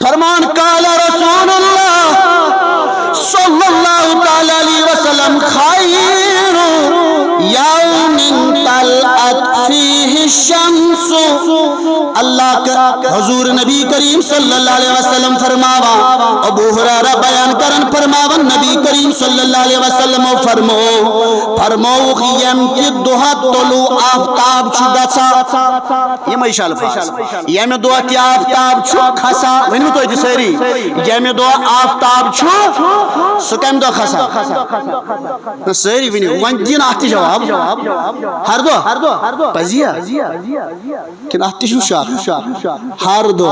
فرمان قال رسول اللہ صلی اللہ تعالی علیہ وسلم خیر یوم طلعت فیہ الشمس، اللہ کا حضور نبی کریم صلی اللہ علیہ وسلم فرماوا، ابو ہریرہ بیان کرن فرماوا نبی کریم صلی اللہ علیہ وسلم فرمو یم کی دہا طلوع آفتاب چھ گژھان، یم اشال یم دہا کی آفتاب چھ کھسان، ونیو تو ساری یم دہا آفتاب چھ سہ کم دہ کھسان ساری ونیو ون دین اتھ جواب ہر دہ پزیا کن اتھ تہ شاخ ہر دہ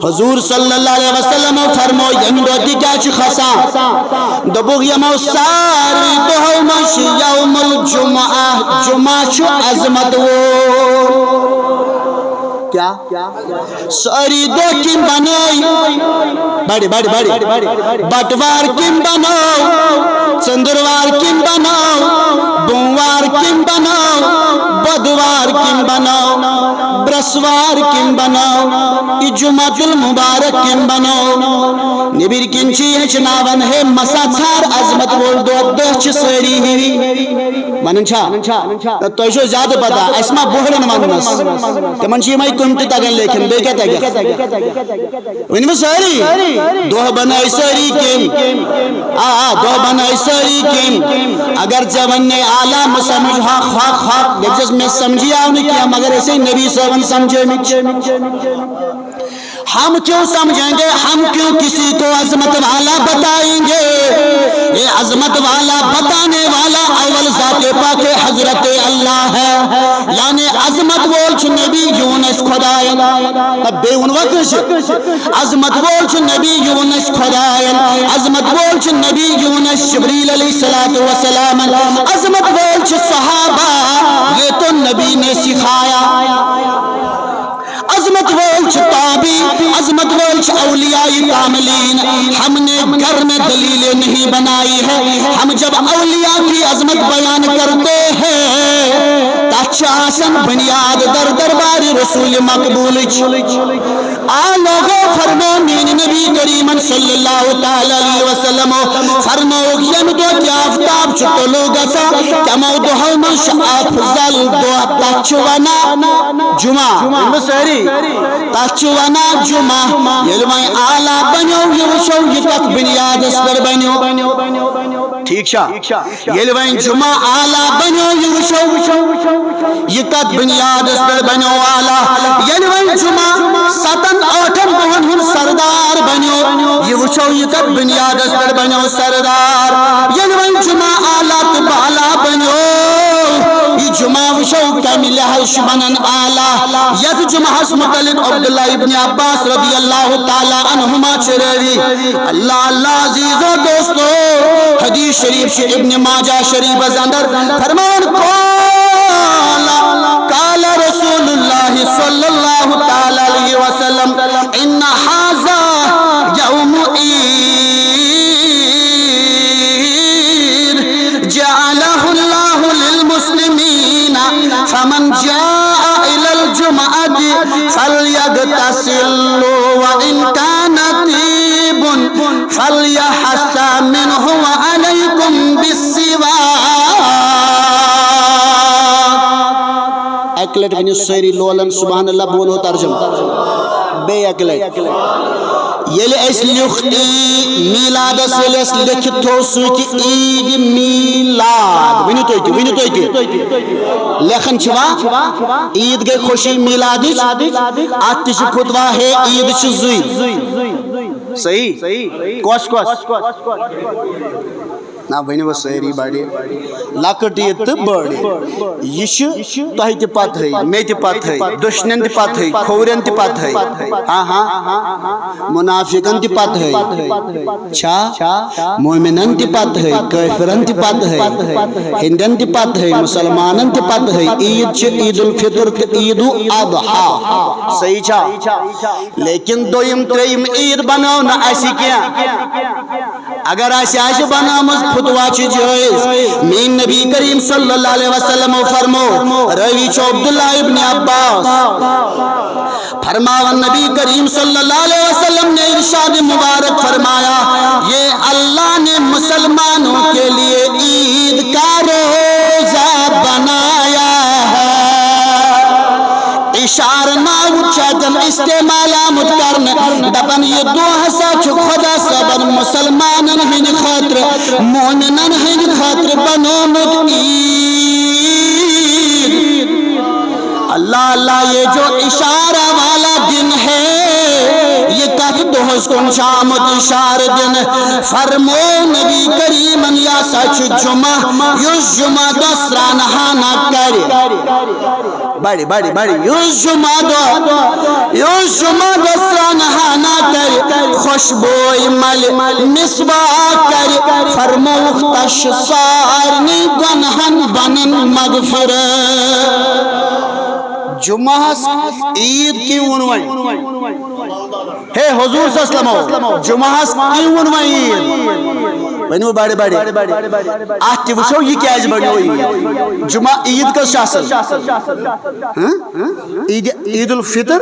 حضور صلی اللہ علیہ وسلم فرمو یم دہ تہ کیا چھ کھسان، دبوک یمو ساری دہو مش یوم الجمعہ، جمعہ چھ عظمت وول کیا ساری دہ کم بنائی بڑی بٹوار کم بناو، ژندروار کم بناو، بوموار کم بناو، بدوار کم بناو، برسوار کم بناو، یہ جمعۃ المبارک کم بناو، نبیر کن چی ہچناون ہے مسا ژھار عظمت وول دہ چھ ساری ہی ونن چھا تو چھو زیادہ پتہ اس ما بوہرن وننس تمن چھ میں کم تہ تگن لیکن بے کیا تگہ ونو ساری دہ بنائی ساری کم دہ بنائی ساری کم، اگر ژے ون اعلیٰ میں سمجھ حق دپس میں سمجھی آو نہ کیا مگر ایسے نبی صاحب سمجھے ہم کیوں سمجھیں گے، ہم کیوں کسی کو عظمت والا بتائیں گے، یہ عظمت والا بتانے والا اول ذات پاک حضرت اللہ ہے، یعنی عظمت وول چھ نبی یونس خدائن بے ونوکش عظمت وول چھ نبی یونس خدائن، عظمت وول چھ نبی یونس جبریل علیہ السلام، عظمت وول چھ صحابہ یہ تو نبی نے سکھایا، عظمت وول چھ تابی، عظمت وول چھ اولیاء کاملین، ہم نے گھر میں دلیلیں نہیں بنائی ہے، ہم جب اولیاء کی عظمت بیان کرتے ہیں تچھ آسن بنیاد در دربار رسول مقبول آلوگو فرمو مین نبی کریم صلی اللہ تعالی علیہ وسلم فرمو یم دو کیا آفتاب چھ طلوع گژھان تمو دہو منش افضل دو تچھ ونا جمعہ تچھ ونا جمعہ یل وین اعلیٰ بنیو یہ وچھو یہ تک بنیاد اس پر بنیو ٹھیک شاہ یل وین جمعہ اعلیٰ بنیو یہ وچھو یہ تک بنیاد اس پر بنیو اعلیٰ، یل وین جمعہ ستن آٹھن دہن ہن سردار بنیو یہ وچھو یہ تک بنیاد اس پر بنیو سردار، یل وین جمعہ اعلیٰ تو بالا بنیو یہ جمعہ وشو کمی لحش بنن آلہ، یک جمعہ متعلق عبداللہ ابن عباس رضی اللہ تعالی عنہما چریوی اللہ عزیز و دوستو حدیث شریف سے ابن ماجہ شریف اندر فرمان قال رسول اللہ صلی اللہ تعالی علیہ وسلم ان حاذا یوم جعلہ اللہ للمسلمین فمن جاء الى الجمعة فليغتسل وإن كان طيب فليحسى منه وعليكم بالسواك اکلٹ ونیو سری لولن سبحان اللہ بولو ترجم بے اکلٹ یل اس لکھتی میلاد اس لکھتو سوچ عید میلاد ونیو تویتی لکھن چھوا عید گئی خوشی میلاد آتش خطوہ ہے عید چھ زوی صحیح کوش نا ونیو ساری بڑی لکٹ عید تو بڑی یہ تہ تہ پتہ مے تہ پتہ دشنن تہ پتہ کھورن تہ پتہ منافقن تہ پتہ چھا مومنن تہ پتہ کافرن تہ پتہ ہندن تہ پتہ مسلمانن تہ پتہ عید چھ عید الفطر تہ عید الاضحیٰ صحیح چھا لیکن دویم تریم عید بناو نہ اسی کیا اگر اسی آج بنامز فتوا چھ جائز مین نبی کریم صلی اللہ علیہ وسلم فرمو روی چھ عبداللہ ابن عباس فرمایا نبی کریم صلی اللہ علیہ وسلم نے ارشاد مبارک فرمایا یہ اللہ نے مسلمانوں کے لیے عید کا روزہ بنایا ہے اشار ناو چاہتن استعمال آمد کرن دبن یہ دو حسا چو خدا صبر مسلمانن ہن خاطر مومنن ہن خاطر بنامد عید اللہ اللہ یہ جو اشارہ والا دن ہے یہ کت دوہز کن شامت اشار دن فرمو نبی کریم یا سچ جمعہ یوز جمعہ دسران ہانا کری بڑی بڑی بڑی یوز جمعہ دسران ہانا کری خوشبوئی مل مسواک کری فرمو اختش سارنی گنہن بنن مغفرت جمعہ عید کی عنوان ہے حضور صلی اللہ علیہ وسلم جمعہ کی عنوان عید بنو بڑے بڑے آتی وچھو یہ کیا بنو عید جمعہ عید کا شاسل عید الفطر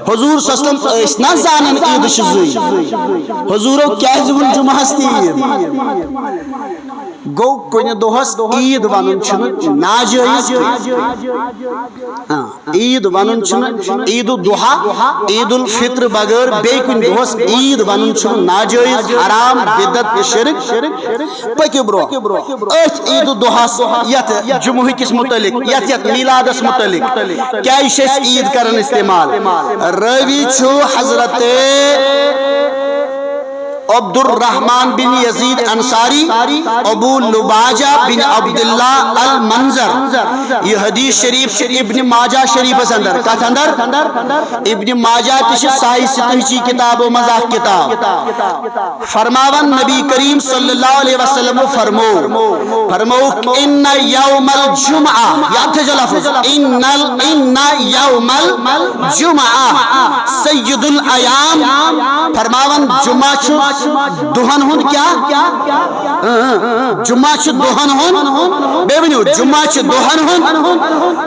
حضور صلی اللہ علیہ وسلم اسنا زانن عید شزوئی حضورو کیا جمعہ ہستی عید گو کنی دوہس عید ونن چھن ناجائز عید ونن چھن عید الضحیٰ عید الفطر بغیر بے کنی دوہس عید ونن چھن ناجائز حرام بدعت شرک پکیو برو ایت عید الضحیٰ یت جمعہ کس متعلق یت میلادس متعلق کیا شیس عید کرن استعمال روی چھو حضرت عبد الرحمن بن یزید انصاری ابو لباجہ بن عبداللہ المنظر یہ حدیث شریف ابن ماجہ شریف اندر کت اندر ابن ماجہ تش صحیح ستہچی کتاب و مزاح کتاب فرماون نبی کریم صلی اللہ علیہ وسلم فرمو ان یوم الجمعہ یاد تھے جو لفظ ان یوم الجمعہ سید الایام فرماون جمعہ چھو دوہن ہون کیا جمعہ چھ دوہن ہون بے بنیو جمعہ چھ دوہن ہون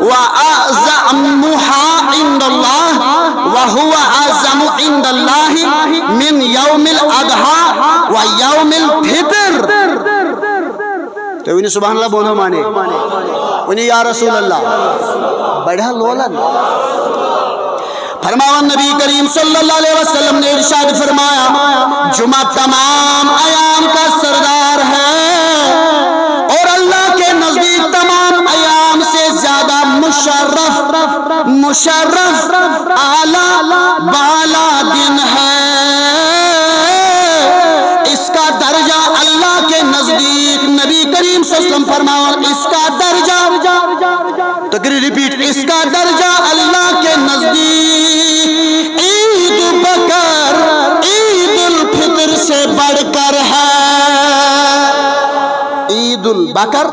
وَأَعْزَمُهَا عِنْدَ اللَّهِ وَهُوَ أَعْزَمُ عِنْدَ اللَّهِ مِنْ يَوْمِ الْأَضْحَى وَيَوْمِ الْفِطْر تو انہیں سبحان اللہ بولو مانے انہیں یا رسول اللہ بڑھا لولن فرماون نبی کریم صلی اللہ علیہ وسلم نے ارشاد فرمایا جمعہ تمام ایام کا سردار ہے اور اللہ کے نزدیک تمام ایام سے زیادہ مشرف اعلی بالا دن ہے اس کا درجہ اللہ کے نزدیک نبی کریم صلی اللہ علیہ وسلم فرمایا اس کا درجہ تقریر ریپیٹ اس کا درجہ اللہ کے نزدیک عید بکر عید الفطر سے بڑھ کر ہے عید البکر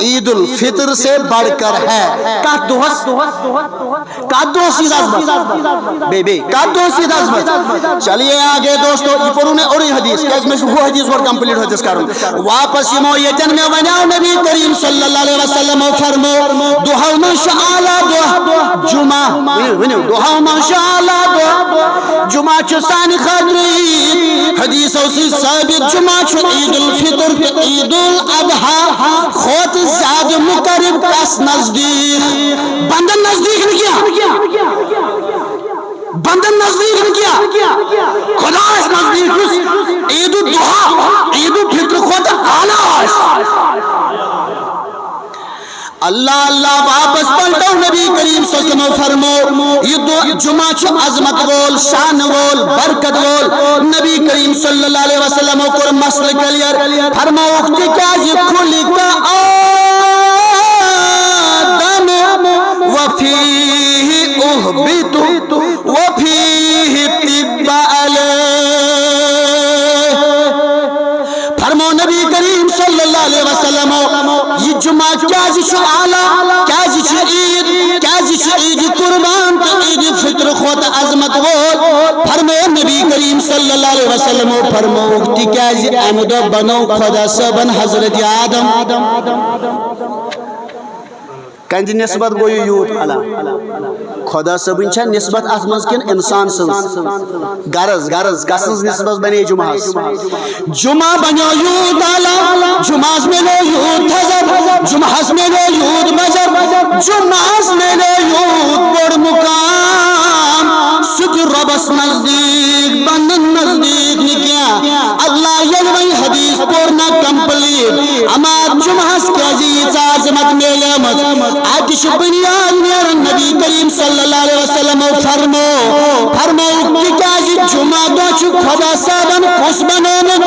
عید الفطر سے بڑھ کر ہے چلیے آگے دوستو یہ پڑھونے اور یہ حدیث کہ میں وہ حدیث اور کمپلیٹ حدیث کروں واپس یہ مویتن میں ونیاو نبی کریم صلی اللہ علیہ وسلم فرمو دوہاو من شعالا دوہ جمعہ دوہاو من شعالا دوہ جمعہ چسانی خدری حدیث اسی ثابت جمعہ چھ عید الفطر عید الاضحیٰ خود زیادہ مقرب کس نزدیک بندن نزدیک نہیں کیا بندن نزدیک نہیں کیا خدا اس نزدیک عید الضحیٰ عید الفطر خود اعلیٰ اللہ اللہ واپس پلٹو نبی کریم صلی اللہ علیہ وسلم فرمو یہ جمعہ چھو عظمت وول شان وول برکت وول نبی کریم صلی اللہ علیہ وسلم کو مسئلہ کلیر فرمو اختی کازی کھلی کا آدم وفیہ احبت وفیہ طب علیہ فرمو نبی کریم صلی اللہ علیہ وسلم یہ جمعہ کیا جیچ آلہ کیا جیچ عید کیا جیچ عید قربان تو عید فطر خود عظمت وول فرمو نبی کریم صلی اللہ علیہ وسلم فرمو اکتی کیا جی احمد بنو خدا سبن حضرت آدم کنز نسبت گو یوت علا خدا صبن چھا نسبت ات مز کن انسان سنس غرض کسنز نسبت بنے جمعہ جمعہ بنو یوت علا جمعہ ملو یوت حضر جمعہ ملو یوت بجر جمعہ ملو یوت بڑ مقام سک ربس نزدیک بندن نزدیک نکیا اللہ یلوی حدیث پورنا کمپلیٹ اما جمعہ کی عزیز عظمت میلے مز آتش بنیاد میرا نبی کریم صلی اللہ علیہ وسلم فرمو کہ کیا جمعہ دو چھ خدا صاحبن کس بنومت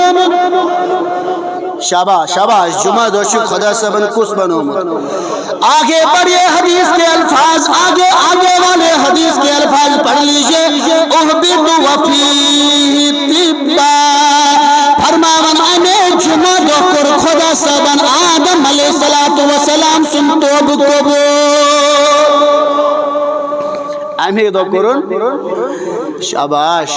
شاباش جمعہ دو چھ خدا صاحبن کس بنومت آگے بڑھئے حدیث کے الفاظ آگے والے حدیث کے الفاظ پڑھ لیجئے احبت وفی طبا فرماون انے جمعہ دو کر خدا صاحبن آدم علیہ السلام سن توب کبو امی دو کرن شاباش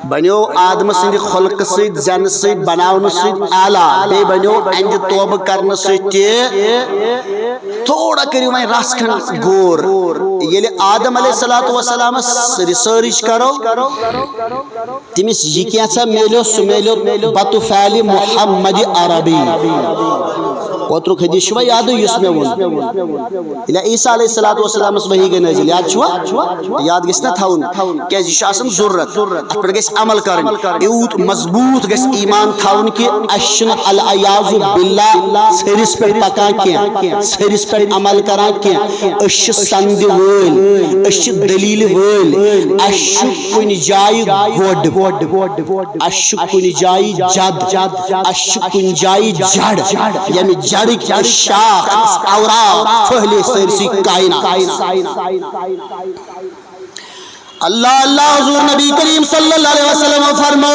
بنیو آدم سند خلق سید زن سید بناون سید اعلیٰ بے بنیو انج توب کرن سید تھوڑا کریو میں راس کھن گور یلی آدم علیہ السلام ریسرچ کرو تمس یہ کیا سا میلو سمیلو بطو فعل محمد عربی اوترو حدیث شوا یاد یس میں ون عیسیٰ علیہ السلام وحی گئی نازل یاد چھوا یاد گس نہ تھاون کیاز یہ آسان ضرورت ات پر گس عمل کرن ایوت مضبوط گس ایمان تھاون کہ اشن العیاذ باللہ سرس پر پکان کیا سرس پر عمل کران کیا اش سند وول اش دلیل وول اش کن جائے گوڈ اش کن جائے جد اش کن جائے جڑ یعنی جڑ کی شاخ اوراق پھہلے سرسی کائنات اللہ حضور نبی کریم صلی اللہ علیہ وسلم فرمو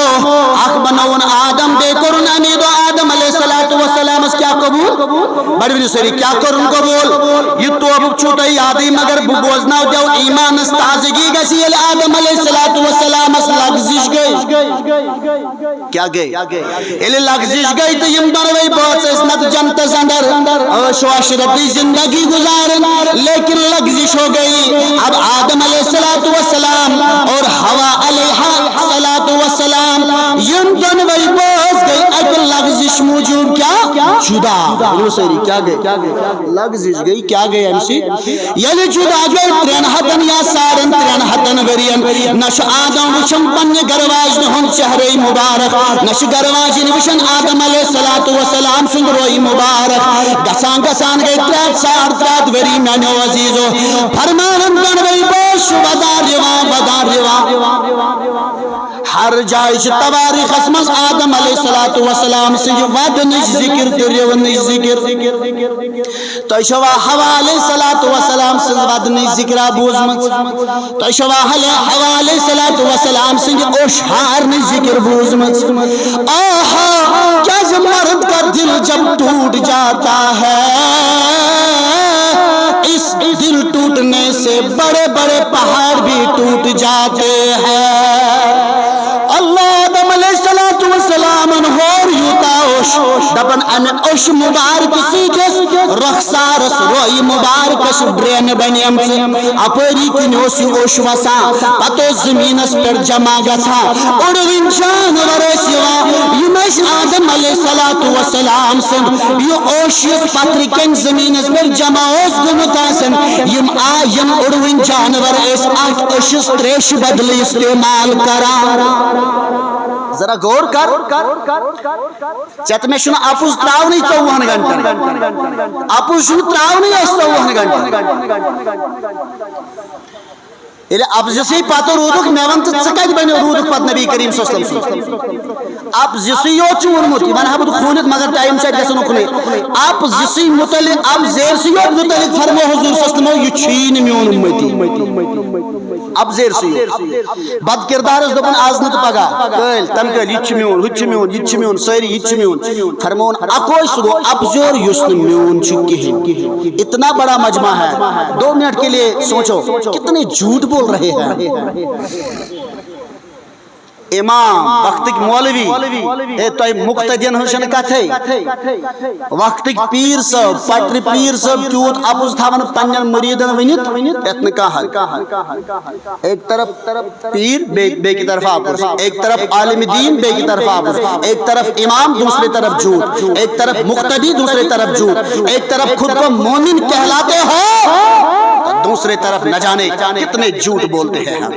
اخ بنون آدم بے کرن امید آدم علیہ السلام اس کیا قبول بڑی سری کیا کرن قبول یہ توب چھوٹا یادی مگر بوزنا دیو ایمان استازگی گسی آدم علیہ السلام اس لگزش گئی کیا گئی الی لگزش گئی تو یم دروی بہت سے اسمت جنت زندر عیش و عشرتی زندگی گزارن لیکن لگزش ہو گئی اب آدم علیہ السلام اور ہوا علیہ السلام یم دنوی باز گئی اکل لغزش موجود کیا جدا بلو سیری کیا گئی لغزش گئی کیا گئی امسی یعنی جدا گئی ترین حتن یا سارن ترین حتن ورین نش آدم وشن پن گرواج نہن چہرے مبارک نش گرواج نوشن آدم علیہ السلام سن روئی مبارک گسان گئی ترین سار ترات وری مینو عزیزو فرمانم دنوی باز شبدار ریوان ہر جائے تواریخ اسمز آدم علیہ السلام سے ودنش ذکر تریونش ذکر تو شوا حوا علیہ السلام سے ودنش ذکر بوزمت تو شوا حوا علیہ السلام سے اوشہارنش ذکر بوزمت آہا کیا مرد کا دل جب ٹوٹ جاتا ہے اس دل ٹوٹنے سے بڑے بڑے پہاڑ بھی ٹوٹ جاتے ہیں اللہ آدم علیہ السلام ہور یوتا دپن امہ اوش مبارک سیکس رخسارس روئی مبارکس برین بنیم اپری کنوسی اوش وسا پتو زمینس پر جمع گسا اڑوین جانور سوا یمش آدم علیہ السلام سن یہ اوشیس پترکن زمینس پر جمع اوس گمتاسن یم اڑوین جانور اس آٹھ اوشیس تریش بدلی استعمال کرا ذرا غور کر چت میں شنو اپوز تراونی 24 گھنٹہ اپوز شنو تراونی 24 گھنٹہ یعنی اب جسی پاتو رودک میوان تو سکایت بنی رودک پات نبی کریم صلی اللہ علیہ وسلم اب جسی یو چون موتی من حبت خونت مگر ٹائم چاہت گسنو کنے اب جسی متعلق اب زیر سیو متعلق فرمو حضور صلی اللہ علیہ وسلم یہ چھین میون امتی اب زیر سیو بد کردار اس دپن آزنت پگا قیل تم قیل یہ میون ہچ میون یہ میون ساری یہ میون فرمون اکوئی سگو اب زور یسن میون چکہ اتنا بڑا مجمع ہے 2 منٹ کے لیے سوچو کتنے جھوٹ بول رہے ہیں امام وقت مولوی اے تو مقتدین ہنشن کتھے وقت پیر صاحب پٹر پیر صاحب تیوت اپز تھاون پنن مریدن ونت اتن کہا ایک طرف پیر بے کی طرف اپز ایک طرف عالم دین بے کی طرف اپز ایک طرف امام دوسری طرف جھوٹ ایک طرف مقتدی دوسری طرف جھوٹ ایک طرف خود کو مومن کہلاتے ہو دوسری طرف نہ جانے کتنے جھوٹ بولتے ہیں ہم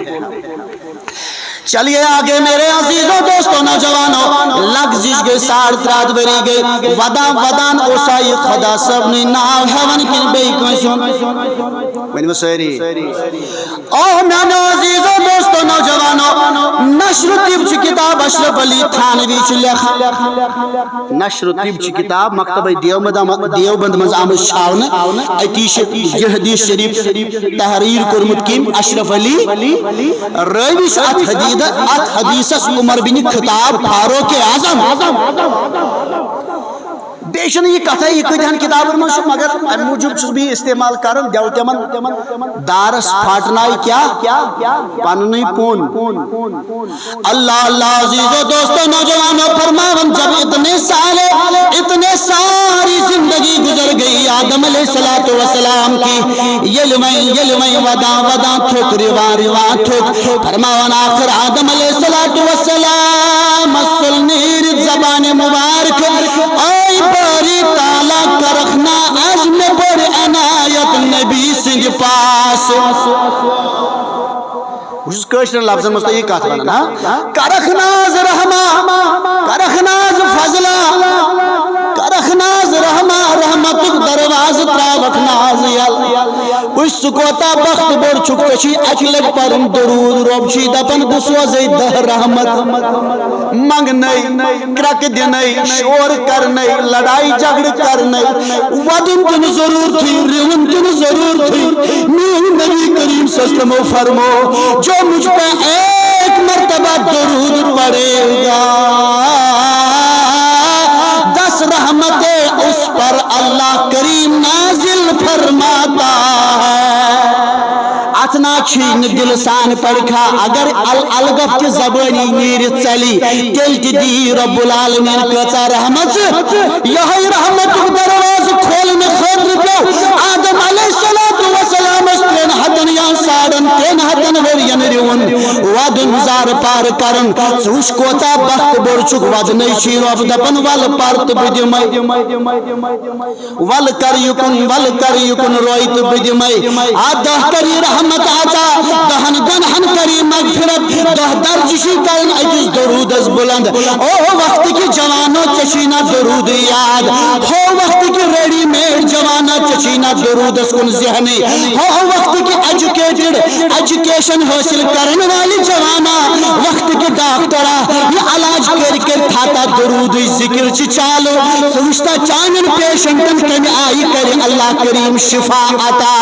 چلیے آگے میرے عزیزوں دوستوں نوجوانوں لگ زیج گئے ساڑھ ترات بری گئے ودان اوسائی خدا سب نے ناو ہیون کن بے کنسون ونی وہ سیری او میانے عزیزوں دوستوں نوجوانوں نشر طب چی کتاب اشرف علی تھانوی چی لکھا نشر طب چی کتاب مکتب دیوبند مز آمد شاون اتیش حدیث شریف تحریر کرمت کیم اشرف علی رویش ات حدیث عمر بن خطاب فاروق اعظم بیشن یہ کتھا یہ کتھان کتابن من مگر ام موجود چھس بھی استعمال کرن دیو تمن دارس پھاٹنائی کیا پننی پون اللہ اللہ عزیزو دوستو نوجوانوں فرماون جب اتنے ساری زندگی گزر گئی آدم علیہ السلام کی یلمیں ودا تھوک روا تھوک فرماون آخر آدم علیہ السلام سلنیر زبان مبارک آئی باری تالا کرخنا عزم پر عنایت نبی سنگ پاس اس کشن لفظن مستہ یہ کہتا بنا کرخناز رحمہ کرخناز فضلہ کرخناز رحمہ رحمتک دروازہ تراوکناز یل اس سکوتا بخت بور چھک چشی اکلک پرم درود روب چی دپن بسوزی دہ رحمت منگ نئی کرک دینئی شور کرنئی لڑائی جھگڑ کرنئی ودن تن ضرور تھی ریون تن ضرور تھی میری نبی کریم صلی اللہ علیہ وسلم فرمو جو مجھ پہ ایک مرتبہ درود پڑے گا 10 رحمتیں اس پر اللہ کریم نازل فرماتا ہے اتنا چھین دل سان پڑھا اگر الگف کی زبانی نیرت چلی تیل دی رب العالمین کچا رحمت یہی رحمت دروازہ کھولنے خاطر جو آدم علیہ السلام اس 3 ہتن یا 3.5 ہتن ورین ریون ودن زار پار کرن سوش کوتا بخت برچک ودن شیر اب دپن ول پارت بدمائی ول کر یکن رویت بدمائی آدہ کری رحمت آتا دہن گنہن کری مغفرت دہ درجشی کرن اکس درود از بلند او وقت کی جوانوں چشینا درود یاد ہو وقت کی ریڈی میڈ جوانا چشینا درود از کن ذہنی ہو وقت کی ایجوکیشن حاصل کرنے والی جوانا وقت کی ڈاکٹرہ یہ علاج کر تھاتا درود ذکر چی چالو سوشتا چانن پیشنٹن کمی آئی کرے اللہ کریم شفا عطا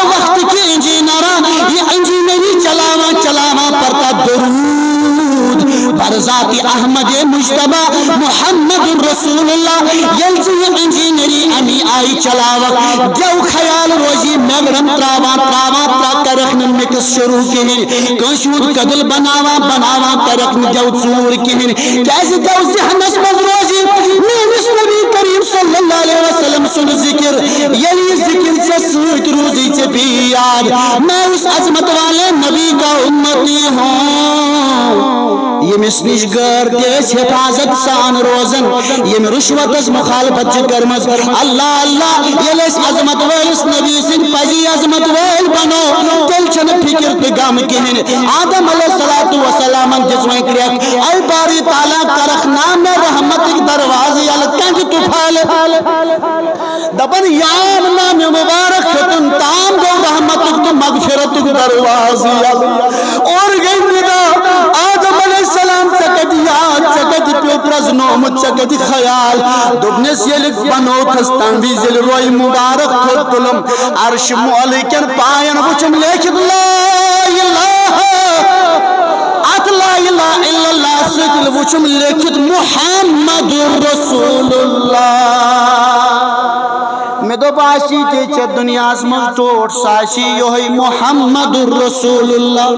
وقت کی انجینرہ یہ انجینری چلاوا پرتا درود پر ذات احمد مجتبہ محمد رسول اللہ یلزی انجینری امی آئی چلاوا دیو خیال روزی مغرم تراوا کرخن مکس شروع کہن کنشود قدل بناوا کرخن دیو چور کہن کیسے دیو ذہنس مز روزی میرس نبی کریم صلی اللہ علیہ وسلم سن ذکر یلی ذکر سے سوت روزی سے بھی یاد میں اس عظمت والے نبی کا امتی ہوں یہ مسنش گر دیس حفاظت سان روزن یہ رشوت اس مخالفت کرمز اللہ اللہ یہ لیس عظمت ویلس نبی سن پجی عظمت ویل بنو تل چن فکر پگام کہن آدم علیہ السلام جسویں کریک اے باری تعالیٰ کرخ نام رحمت دروازی الکنج تو پھال دبن یان نام مبارک ختن تام گو رحمت تو مغفرت دروازی اور گئی ندا آدم علیہ السلام چکت یاد چکت پیو پرزنوم چکت خیال دبنس یلک بنو کستان ویزل روی مبارک خود تلم عرش مولیکن پائن وچم لیکن لا الہ لا الہ الا اللہ سکل وچم لیکن محمد رسول اللہ میں دو باسی تے دنیا مز ٹوٹ ساسی یہ محمد رسول اللہ.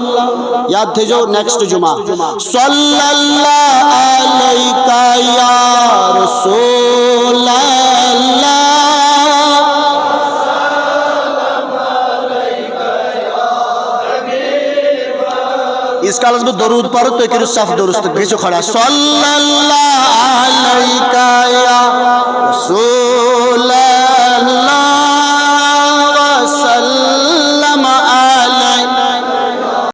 یاد تھے جو نیکسٹ جمعہ صلی اللہ علیکہ یا رسول اللہ. اس کالس میں درود پڑھو تو کرو صف درست گژھو کھڑا. صلی اللہ علیکہ یا